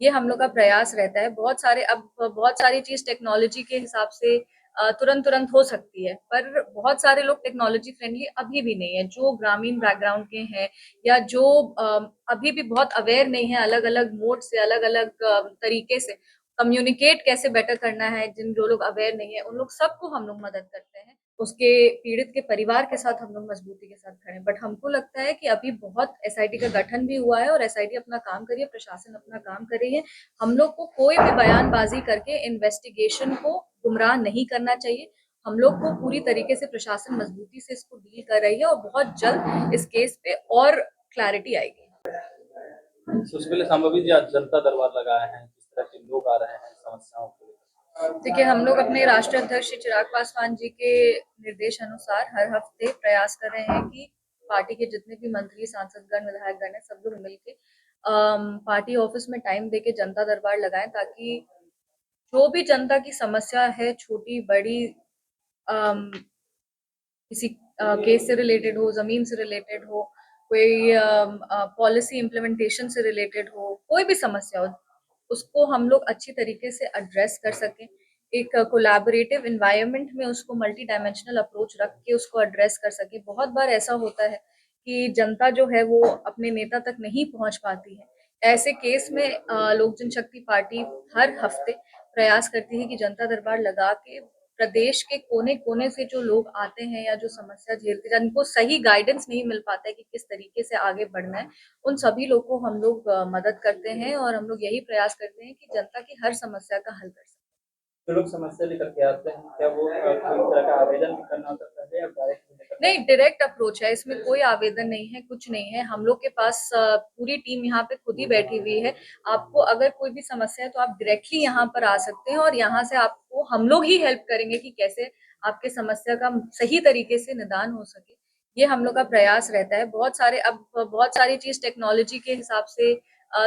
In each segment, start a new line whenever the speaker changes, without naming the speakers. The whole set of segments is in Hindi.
ये हम लोग का प्रयास रहता है। बहुत सारी चीज टेक्नोलॉजी के हिसाब से तुरंत तुरंत हो सकती है, पर बहुत सारे लोग टेक्नोलॉजी फ्रेंडली अभी भी नहीं है, जो ग्रामीण बैकग्राउंड के हैं या जो अभी भी बहुत अवेयर नहीं है अलग अलग मोड से, अलग अलग तरीके से कम्युनिकेट कैसे बेटर करना है। जिन जो लोग अवेयर नहीं है उन लोग सबको हम लोग मदद करते हैं। उसके पीड़ित के परिवार के साथ हम लोग मजबूती के साथ खड़े, बट हमको लगता है कि अभी बहुत एसआईटी का गठन भी हुआ है और एसआईटी अपना काम कर रही है, प्रशासन अपना काम कर रही है। हम लोग को कोई भी बयानबाजी करके इन्वेस्टिगेशन को गुमराह नहीं करना चाहिए। हम लोग को पूरी तरीके से प्रशासन मजबूती से इसको डील कर रही है और बहुत जल्द इस केस पे और क्लैरिटी आएगी।
उसके लिए संभवी जी आज जनता दरबार लगाए हैं, किस तरह के लोग आ रहे हैं समस्याओं को लेकर?
देखिए, हम लोग अपने राष्ट्रीय अध्यक्ष श्री चिराग पासवान जी के निर्देश अनुसार हर हफ्ते प्रयास कर रहे हैं कि पार्टी के जितने भी मंत्री, सांसदगण, विधायकगण है, सब लोग मिलके पार्टी ऑफिस में टाइम देके जनता दरबार लगाएं, ताकि जो भी जनता की समस्या है, छोटी बड़ी, किसी केस से रिलेटेड हो, जमीन से रिलेटेड हो, कोई पॉलिसी इम्प्लीमेंटेशन से रिलेटेड हो, कोई भी समस्या हो, उसको हम लोग अच्छी तरीके से एड्रेस कर सकें। एक कोलैबोरेटिव एनवायरनमेंट में उसको मल्टी डायमेंशनल अप्रोच रख के उसको एड्रेस कर सके। बहुत बार ऐसा होता है कि जनता जो है वो अपने नेता तक नहीं पहुंच पाती है। ऐसे केस में लोक जनशक्ति पार्टी हर हफ्ते प्रयास करती है कि जनता दरबार लगा के प्रदेश के कोने कोने से जो लोग आते हैं या जो समस्या झेलते हैं, जिनको सही गाइडेंस नहीं मिल पाता है कि किस तरीके से आगे बढ़ना है, उन सभी लोग को हम लोग मदद करते हैं और हम लोग यही प्रयास करते हैं कि जनता की हर समस्या का हल कर सकें।
जो लोग समस्या लेकर के आते हैं, क्या वो कोई तरह का आवेदन भी करना होता है या डायरेक्ट भी लेकर के
नहीं, डायरेक्ट अप्रोच है, इसमें कोई आवेदन नहीं है, कुछ नहीं है। हम लोग के पास पूरी टीम यहाँ पे खुद ही बैठी हुई है। आपको अगर कोई भी समस्या है तो आप डायरेक्टली यहाँ पर आ सकते हैं और यहाँ से आपको हम लोग ही हेल्प करेंगे कि कैसे आपके समस्या का सही तरीके से निदान हो सके। ये हम लोग का प्रयास रहता है। बहुत सारी चीज टेक्नोलॉजी के हिसाब से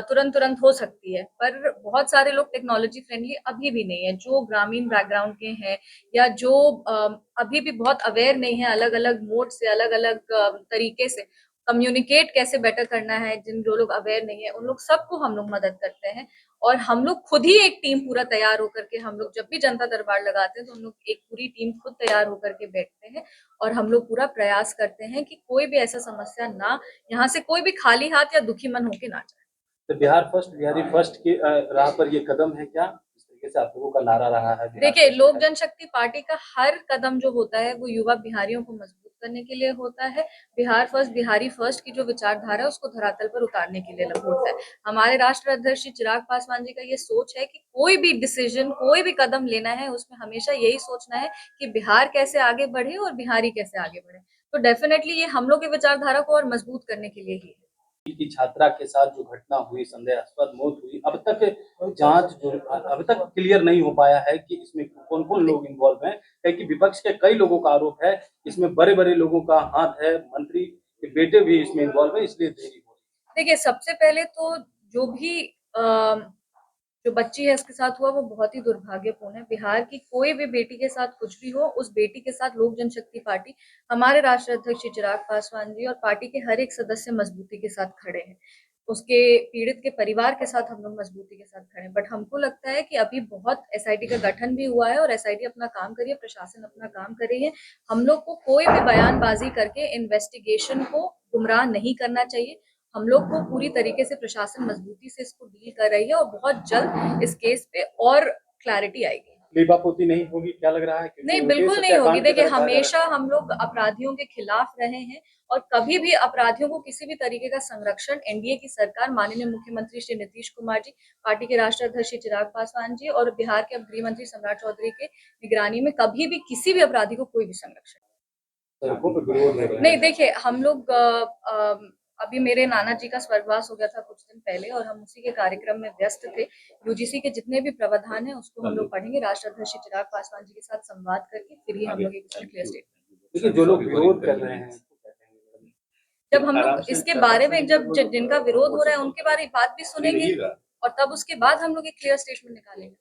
तुरंत तुरंत हो सकती है, पर बहुत सारे लोग टेक्नोलॉजी फ्रेंडली अभी भी नहीं है, जो ग्रामीण बैकग्राउंड के हैं या जो अभी भी बहुत अवेयर नहीं है अलग अलग मोड से, अलग अलग तरीके से कम्युनिकेट कैसे बेटर करना है। जिन जो लोग अवेयर नहीं है उन लोग सबको हम लोग मदद करते हैं और हम लोग खुद ही एक टीम पूरा तैयार होकर के, हम लोग जब भी जनता दरबार लगाते हैं तो हम लोग एक पूरी टीम खुद तैयार होकर के बैठते हैं और हम लोग पूरा प्रयास करते हैं कि कोई भी ऐसा समस्या ना, यहाँ से कोई भी खाली हाथ या दुखी मन होके ना जाए।
तो बिहार फर्स्ट, बिहारी फर्स्ट की राह पर ये कदम है क्या? इस तरीके से आप लोगों का नारा रहा है
देखिए, लोक जनशक्ति पार्टी का हर कदम जो होता है वो युवा बिहारियों को मजबूत करने के लिए होता है। बिहार फर्स्ट, बिहारी फर्स्ट की जो विचारधारा है उसको धरातल पर उतारने के लिए होता है। हमारे राष्ट्रीय अध्यक्ष श्री चिराग पासवान जी का ये सोच है कि कोई भी डिसीजन, कोई भी कदम लेना है उसमें हमेशा यही सोचना है कि बिहार कैसे आगे बढ़े और बिहारी कैसे आगे बढ़े। तो डेफिनेटली ये हम लोग की विचारधारा को और मजबूत करने के लिए ही है।
की छात्रा के साथ जो घटना हुई, संदेहास्पद मौत हुई, अब तक जांच जो अभी तक क्लियर नहीं हो पाया है कि इसमें कौन कौन लोग इन्वॉल्व हैं, क्योंकि विपक्ष के कई लोगों का आरोप है इसमें बड़े बड़े लोगों का हाथ है, मंत्री के बेटे भी इसमें इन्वॉल्व है, इसलिए देरी हो रही
देखिए, सबसे पहले तो जो भी जो बच्ची है इसके साथ हुआ वो बहुत ही दुर्भाग्यपूर्ण है। बिहार की कोई भी बेटी के साथ कुछ भी हो, उस बेटी के साथ लोक जनशक्ति पार्टी, हमारे राष्ट्रीय अध्यक्ष चिराग पासवान जी और पार्टी के हर एक सदस्य मजबूती के साथ खड़े हैं। उसके पीड़ित के परिवार के साथ हम लोग मजबूती के साथ खड़े हैं, बट हमको लगता है कि अभी बहुत एसआईटी का गठन भी हुआ है और एसआईटी अपना काम कर रही है, प्रशासन अपना काम कर रही है। हम लोग को कोई भी बयानबाजी करके इन्वेस्टिगेशन को गुमराह नहीं करना चाहिए। हम लोग को पूरी तरीके से प्रशासन मजबूती से इसको डील कर रही है और बहुत जल्द इस केस पे और क्लैरिटी आएगी।
लीपापोती नहीं होगी, क्या लग रहा है?
नहीं, बिल्कुल नहीं होगी। देखिए, हमेशा हम लोग अपराधियों के खिलाफ रहे हैं और कभी भी अपराधियों को किसी भी तरीके का संरक्षण एनडीए की सरकार, माननीय मुख्यमंत्री श्री नीतीश कुमार जी, पार्टी के राष्ट्रीय अध्यक्ष श्री चिराग पासवान जी और बिहार के गृह मंत्री सम्राट चौधरी के निगरानी में कभी भी किसी भी अपराधी को कोई भी संरक्षण नहीं। देखिए, हम लोग अभी मेरे नाना जी का स्वर्गवास हो गया था कुछ दिन पहले और हम उसी के कार्यक्रम में व्यस्त थे। यूजीसी के जितने भी प्रावधान है उसको हम लोग पढ़ेंगे, राष्ट्रीय अध्यक्ष चिराग पासवान जी के साथ संवाद करके फिर ही हम लोग एक क्लियर स्टेटमेंट।
देखिए, जो लोग विरोध कर रहे हैं,
जब हम लोग इसके बारे में, जब जिनका विरोध हो रहा है उनके बारे में बात भी सुनेंगे और तब उसके बाद हम लोग एक क्लियर स्टेटमेंट निकालेंगे।